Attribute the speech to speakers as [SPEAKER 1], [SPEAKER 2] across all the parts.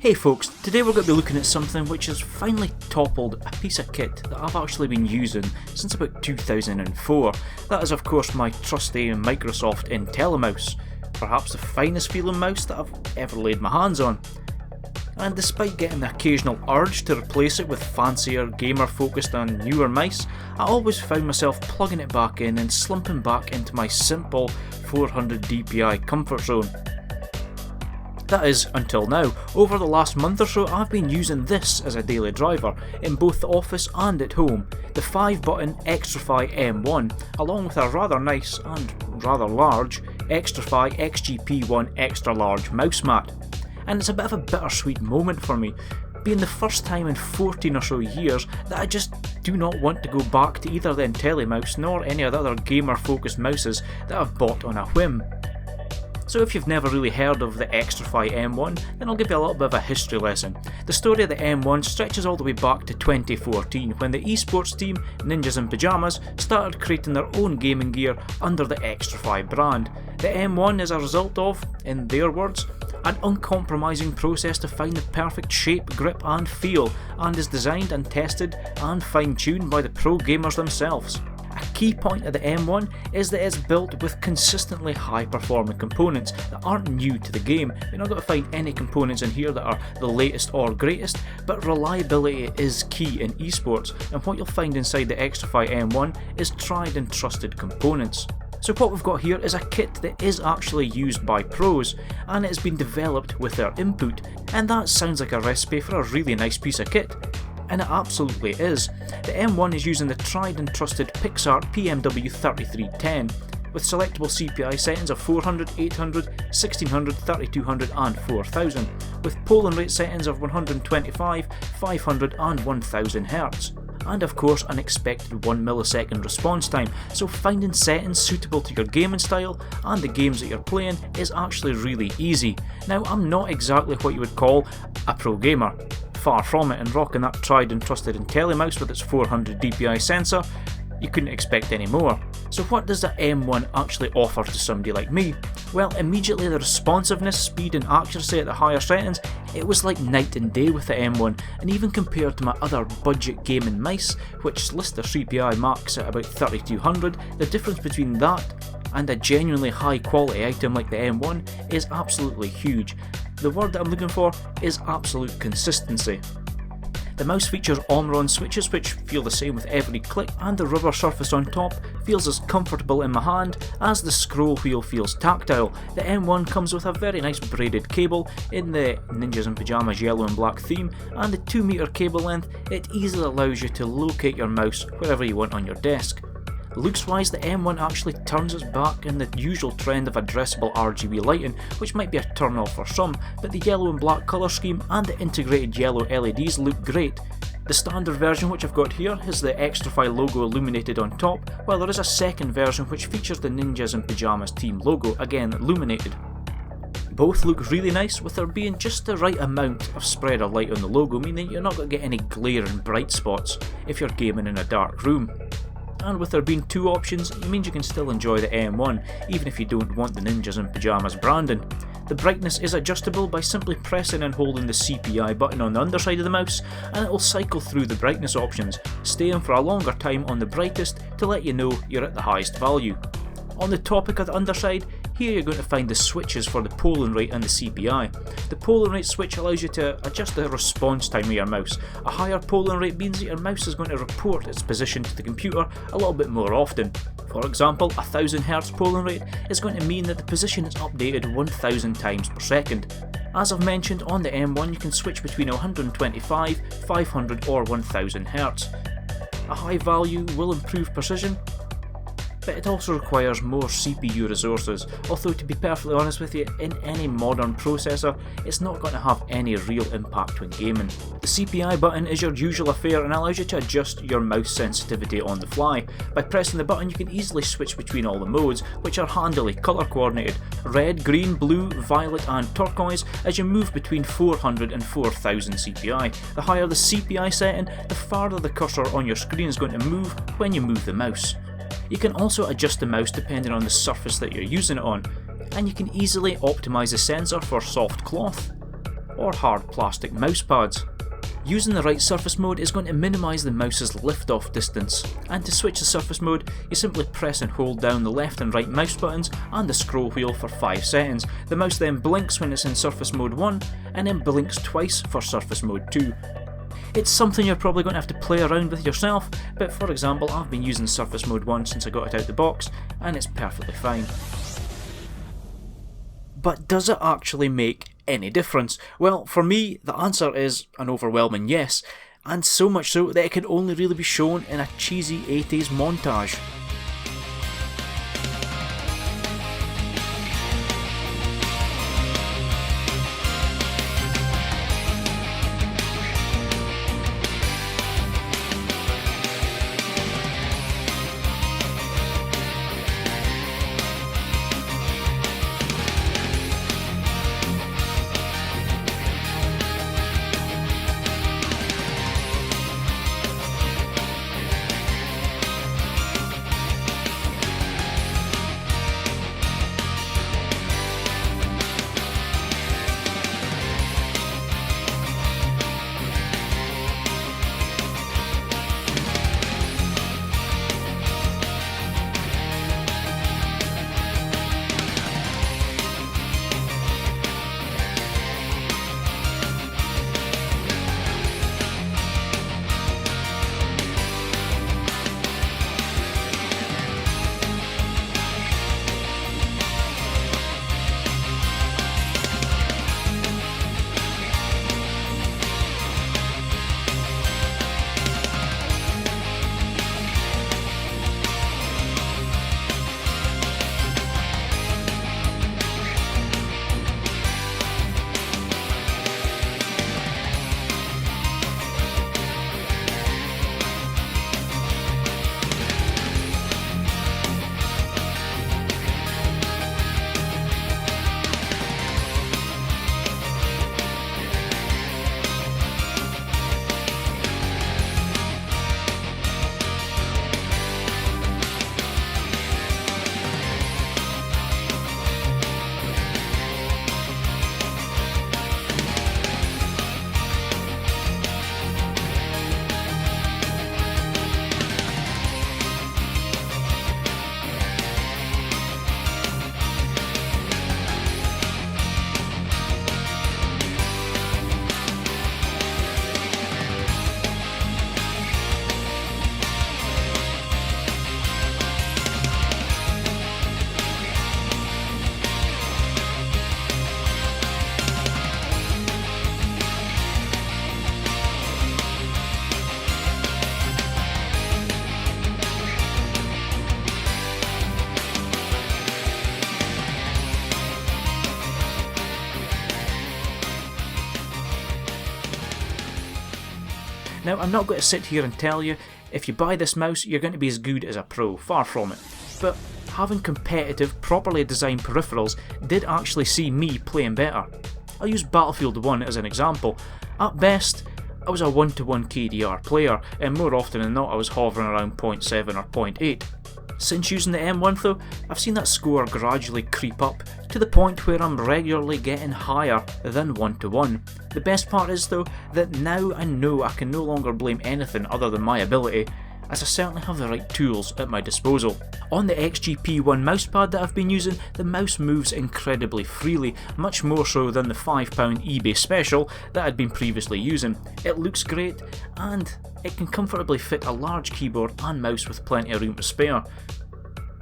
[SPEAKER 1] Hey folks, today we're going to be looking at something which has finally toppled a piece of kit that I've actually been using since about 2004. That is of course my trusty Microsoft Intellimouse, perhaps the finest feeling mouse that I've ever laid my hands on. And despite getting the occasional urge to replace it with fancier, gamer focused and newer mice, I always found myself plugging it back in and slumping back into my simple 400 DPI comfort zone. That is, until now. Over the last month or so I've been using this as a daily driver, in both the office and at home, the 5-button XTRFY M1, along with a rather nice and rather large XTRFY XGP1 extra large Mousemat. And it's a bit of a bittersweet moment for me, being the first time in 14 or so years that I just do not want to go back to either the Intellimouse nor any of the other gamer focused mouses that I've bought on a whim. So if you've never really heard of the XTRFY M1, then I'll give you a little bit of a history lesson. The story of the M1 stretches all the way back to 2014 when the esports team, Ninjas in Pyjamas, started creating their own gaming gear under the XTRFY brand. The M1 is a result of, in their words, an uncompromising process to find the perfect shape, grip and feel, and is designed and tested and fine-tuned by the pro gamers themselves. A key point of the M1 is that it's built with consistently high performing components that aren't new to the game. You're not going to find any components in here that are the latest or greatest, but reliability is key in esports, and what you'll find inside the XTRFY M1 is tried and trusted components. So what we've got here is a kit that is actually used by pros, and it has been developed with their input, and that sounds like a recipe for a really nice piece of kit. And it absolutely is. The M1 is using the tried and trusted Pixar PMW3310 with selectable CPI settings of 400, 800, 1600, 3200 and 4000, with polling rate settings of 125, 500 and 1000 Hz. And of course an expected 1 millisecond response time, so finding settings suitable to your gaming style and the games that you're playing is actually really easy. Now I'm not exactly what you would call a pro gamer, far from it, and rocking that tried and trusted Intellimouse with its 400 DPI sensor, you couldn't expect any more. So what does the M1 actually offer to somebody like me? Well, immediately the responsiveness, speed and accuracy at the higher settings, it was like night and day with the M1, and even compared to my other budget gaming mice, which list their CPI max at about 3200, the difference between that and a genuinely high quality item like the M1 is absolutely huge. The word that I'm looking for is absolute consistency. The mouse features Omron switches which feel the same with every click, and the rubber surface on top feels as comfortable in my hand as the scroll wheel feels tactile. The M1 comes with a very nice braided cable in the Ninjas in Pyjamas yellow and black theme, and the 2 meter cable length, it easily allows you to locate your mouse wherever you want on your desk. Looks wise, the M1 actually turns us back in the usual trend of addressable RGB lighting, which might be a turn off for some, but the yellow and black colour scheme and the integrated yellow LEDs look great. The standard version which I've got here has the XTRFY logo illuminated on top, while there is a second version which features the Ninjas in Pyjamas team logo, again illuminated. Both look really nice, with there being just the right amount of spread of light on the logo, meaning you're not going to get any glare and bright spots if you're gaming in a dark room. And with there being 2 options, it means you can still enjoy the M1, even if you don't want the Ninjas in Pyjamas branding. The brightness is adjustable by simply pressing and holding the CPI button on the underside of the mouse, and it will cycle through the brightness options, staying for a longer time on the brightest to let you know you're at the highest value. On the topic of the underside, here you're going to find the switches for the polling rate and the CPI. The polling rate switch allows you to adjust the response time of your mouse. A higher polling rate means that your mouse is going to report its position to the computer a little bit more often. For example, a 1000 Hz polling rate is going to mean that the position is updated 1000 times per second. As I've mentioned, on the M1 you can switch between 125, 500 or 1000 Hz. A high value will improve precision, but it also requires more CPU resources, although to be perfectly honest with you, in any modern processor, it's not going to have any real impact when gaming. The CPI button is your usual affair and allows you to adjust your mouse sensitivity on the fly. By pressing the button you can easily switch between all the modes, which are handily colour coordinated: red, green, blue, violet and turquoise, as you move between 400 and 4000 CPI. The higher the CPI setting, the farther the cursor on your screen is going to move when you move the mouse. You can also adjust the mouse depending on the surface that you're using it on, and you can easily optimise the sensor for soft cloth, or hard plastic mouse pads. Using the right surface mode is going to minimise the mouse's lift-off distance, and to switch to surface mode you simply press and hold down the left and right mouse buttons and the scroll wheel for 5 seconds. The mouse then blinks when it's in surface mode 1 and then blinks twice for surface mode 2. It's something you're probably going to have to play around with yourself, but for example I've been using surface mode 1 since I got it out the box and it's perfectly fine. But does it actually make any difference? Well, for me, the answer is an overwhelming yes, and so much so that it can only really be shown in a cheesy 80s montage. Now, I'm not going to sit here and tell you, if you buy this mouse, you're going to be as good as a pro, far from it. But having competitive, properly designed peripherals did actually see me playing better. I'll use Battlefield 1 as an example. At best, I was a 1-to-1 KDR player, and more often than not I was hovering around 0.7 or 0.8. Since using the M1 though, I've seen that score gradually creep up to the point where I'm regularly getting higher than 1-to-1. The best part is though that now I know I can no longer blame anything other than my ability, as I certainly have the right tools at my disposal. On the XGP1 mousepad that I've been using, the mouse moves incredibly freely, much more so than the £5 eBay special that I'd been previously using. It looks great, and it can comfortably fit a large keyboard and mouse with plenty of room to spare.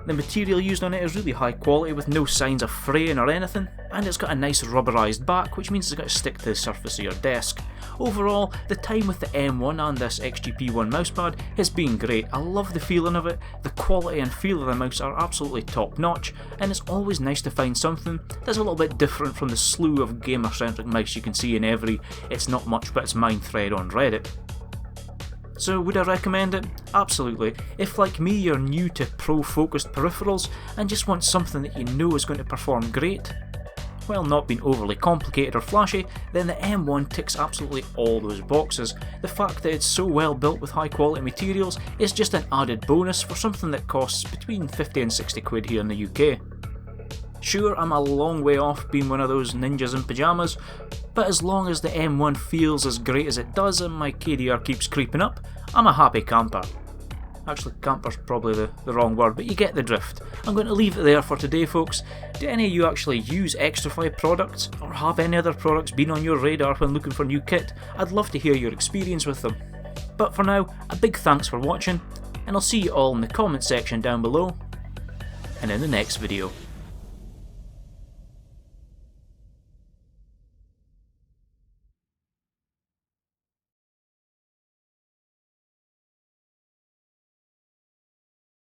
[SPEAKER 1] The material used on it is really high quality with no signs of fraying or anything, and it's got a nice rubberised back, which means it's got to stick to the surface of your desk. Overall, the time with the M1 and this XGP1 mousepad has been great. I love the feeling of it, the quality and feel of the mouse are absolutely top notch, and it's always nice to find something that's a little bit different from the slew of gamer-centric mice you can see in every "it's not much but it's mine" thread on Reddit. So would I recommend it? Absolutely. If like me you're new to pro-focused peripherals and just want something that you know is going to perform great, while not being overly complicated or flashy, then the M1 ticks absolutely all those boxes. The fact that it's so well built with high quality materials is just an added bonus for something that costs between 50 and 60 quid here in the UK. Sure, I'm a long way off being one of those ninjas in pyjamas, But as long as the M1 feels as great as it does and my KDR keeps creeping up, I'm a happy camper. Actually, camper's probably the wrong word, but you get the drift. I'm going to leave it there for today, folks. Do any of you actually use XTRFY products, or have any other products been on your radar when looking for new kit? I'd love to hear your experience with them. But for now, a big thanks for watching, and I'll see you all in the comment section down below, and in the next video.